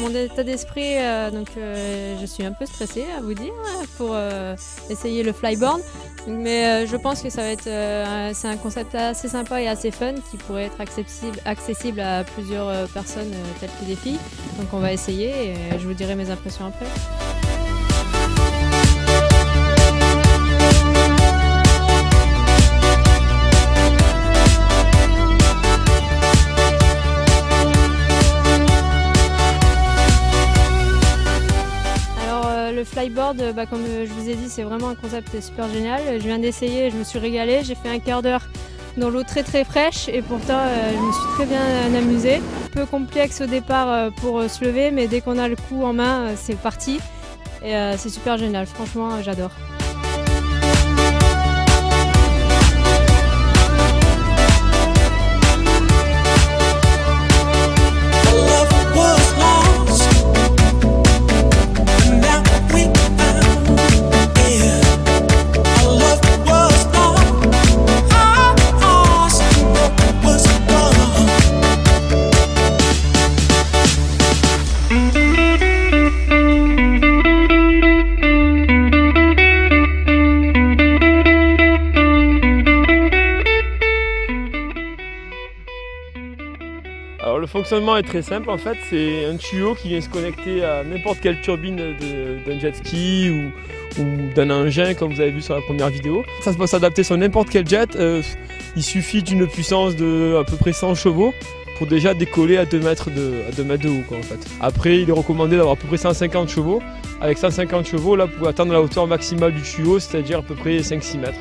Mon état d'esprit, je suis un peu stressée à vous dire pour essayer le flyboard, mais je pense que ça va être c'est un concept assez sympa et assez fun qui pourrait être accessible à plusieurs personnes telles que des filles. Donc on va essayer et je vous dirai mes impressions après. Le flyboard, comme je vous ai dit, c'est vraiment un concept super génial. Je viens d'essayer, je me suis régalée, j'ai fait un quart d'heure dans l'eau très fraîche et pourtant je me suis très bien amusée. Un peu complexe au départ pour se lever, mais dès qu'on a le coup en main, c'est parti et c'est super génial, franchement j'adore. Alors le fonctionnement est très simple en fait, c'est un tuyau qui vient se connecter à n'importe quelle turbine d'un jet ski ou d'un engin comme vous avez vu sur la première vidéo. Ça peut s'adapter sur n'importe quel jet, il suffit d'une puissance de à peu près 100 chevaux pour déjà décoller à 2 mètres de haut quoi, en fait. Après il est recommandé d'avoir à peu près 150 chevaux. Avec 150 chevaux là vous pouvez atteindre la hauteur maximale du tuyau, c'est-à-dire à peu près 5-6 mètres.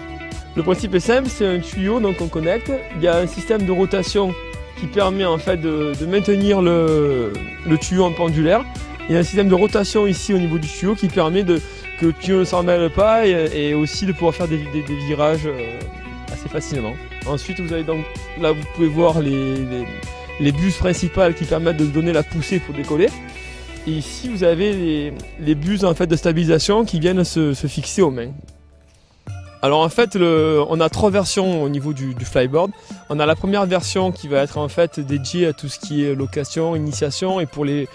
Le principe est simple, c'est un tuyau donc on connecte, il y a un système de rotation qui permet en fait de maintenir le tuyau en pendulaire. Il y a un système de rotation ici au niveau du tuyau qui permet que le tuyau ne s'en mêle pas et aussi de pouvoir faire des virages assez facilement. Ensuite vous avez donc là vous pouvez voir les buses principales qui permettent de donner la poussée pour décoller. Et ici vous avez les buses en fait de stabilisation qui viennent se fixer aux mains. Alors en fait, on a 3 versions au niveau du flyboard. On a la première version qui va être en fait dédiée à tout ce qui est location, initiation et pour les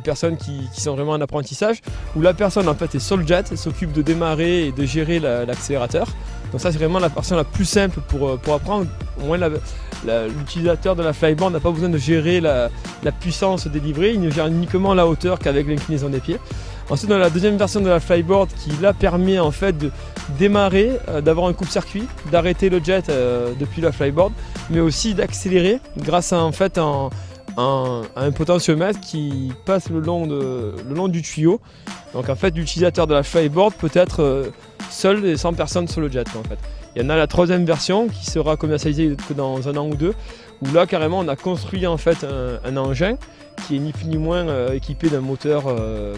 personnes qui sont vraiment en apprentissage, où la personne en fait est sur le jet, s'occupe de démarrer et de gérer l'accélérateur. Donc ça c'est vraiment la version la plus simple pour apprendre. Au moins l'utilisateur de la flyboard n'a pas besoin de gérer la puissance délivrée, il ne gère uniquement la hauteur qu'avec l'inclinaison des pieds. Ensuite on a la deuxième version de la flyboard qui là permet en fait de démarrer, d'avoir un coupe-circuit, d'arrêter le jet depuis la flyboard, mais aussi d'accélérer grâce à en fait un potentiomètre qui passe le long du tuyau. Donc en fait l'utilisateur de la flyboard peut être seul et sans personne sur le jet en fait. Il y en a la troisième version qui sera commercialisée que dans 1 an ou 2, où là carrément on a construit en fait un engin qui est ni plus ni moins équipé d'un moteur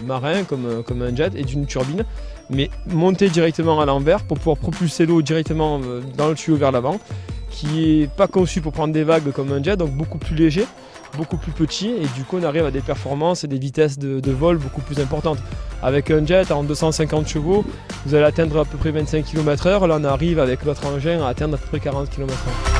marin comme un jet et d'une turbine, mais monté directement à l'envers pour pouvoir propulser l'eau directement dans le tuyau vers l'avant, qui n'est pas conçu pour prendre des vagues comme un jet, donc beaucoup plus léger, beaucoup plus petit, et du coup on arrive à des performances et des vitesses de vol beaucoup plus importantes. Avec un jet en 250 chevaux, vous allez atteindre à peu près 25 km/h, là on arrive avec l'autre engin à atteindre à peu près 40 km/h.